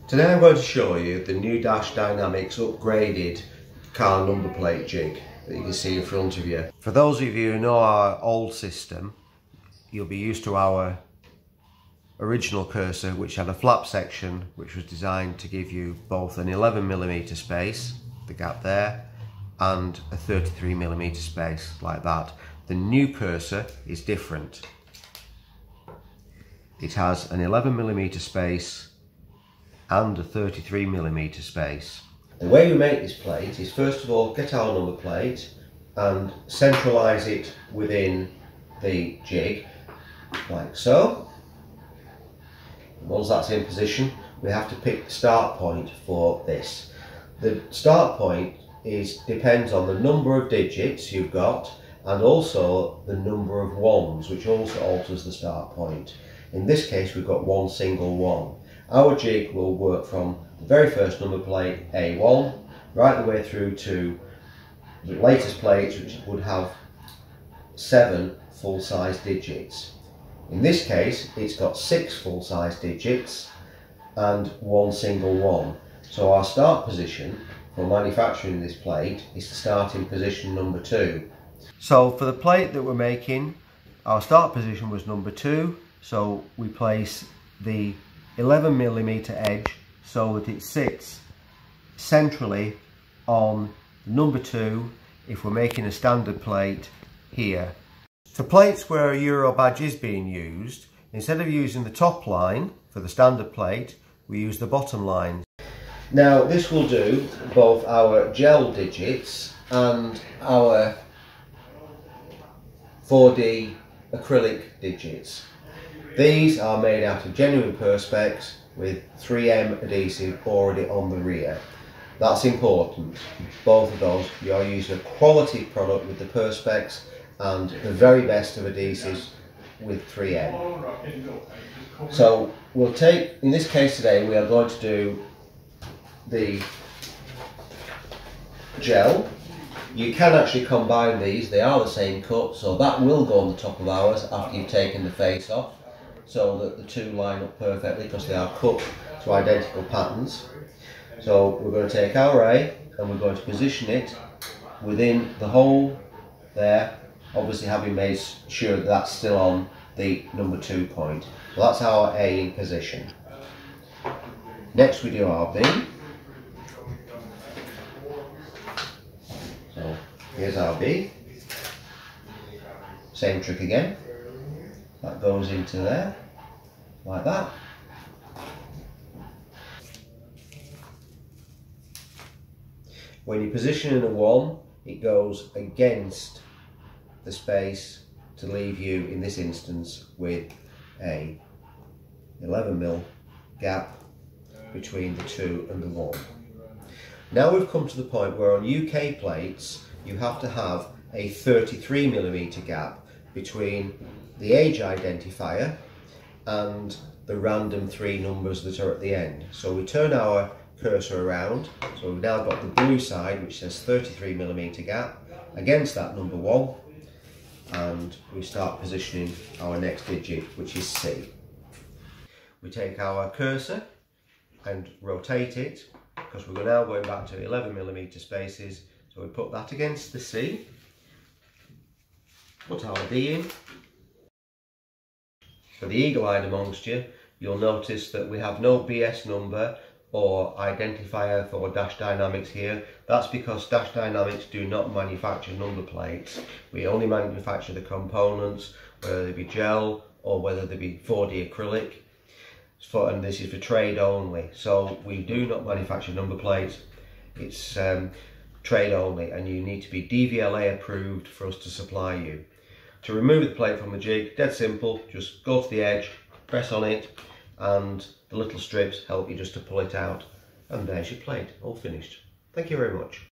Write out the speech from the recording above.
Today I'm going to show you the new Dash Dynamics upgraded car number plate jig that you can see in front of you. For those of you who know our old system, you'll be used to our original cursor, which had a flap section which was designed to give you both an 11mm space, the gap there, and a 33mm space like that. The new cursor is different. It has an 11mm space and a 33mm space. The way we make this plate is, first of all, get our number plate and centralise it within the jig, like so. Once that's in position, we have to pick the start point for this. The start point depends on the number of digits you've got and also the number of ones, which also alters the start point. In this case, we've got one single one. Our jig will work from the very first number plate, A1, right the way through to the latest plates, which would have 7 full-size digits. In this case, it's got 6 full-size digits and 1 single one. So our start position for manufacturing this plate is to start in position number 2. So for the plate that we're making, our start position was number 2. So we place the 11mm edge so that it sits centrally on number 2 if we're making a standard plate here. For plates where a Euro badge is being used, instead of using the top line for the standard plate, we use the bottom line. Now this will do both our gel digits and our 4D acrylic digits. These are made out of genuine perspex with 3M adhesive already on the rear. That's important. Both of those, you are using a quality product with the perspex and the very best of adhesives with 3M. So we'll take, in this case today, we are going to do the gel. You can actually combine these, they are the same cut, so that will go on the top of ours after you've taken the face off, so that the two line up perfectly because they are cut to identical patterns. So we're going to take our A and we're going to position it within the hole there, obviously having made sure that that's still on the number 2 point. So that's our A in position. Next we do our B. So here's our B. Same trick again. That goes into there, like that. When you position in a 1, it goes against the space to leave you, in this instance, with a 11mm gap between the 2 and the 1. Now we've come to the point where on UK plates you have to have a 33mm gap between the age identifier and the random 3 numbers that are at the end. So we turn our cursor around, so we've now got the blue side which says 33mm gap against that number 1, and we start positioning our next digit, which is C. We take our cursor and rotate it, because we're now going back to 11mm spaces, so we put that against the C, put our D in. For the eagle-eyed amongst you, you'll notice that we have no BS number or identifier for Dash Dynamics here. That's because Dash Dynamics do not manufacture number plates. We only manufacture the components, whether they be gel or whether they be 4D acrylic. And this is for trade only. So we do not manufacture number plates. It's trade only, and you need to be DVLA approved for us to supply you. To remove the plate from the jig, dead simple, just go to the edge, press on it, and the little strips help you just to pull it out, and there's your plate, all finished. Thank you very much.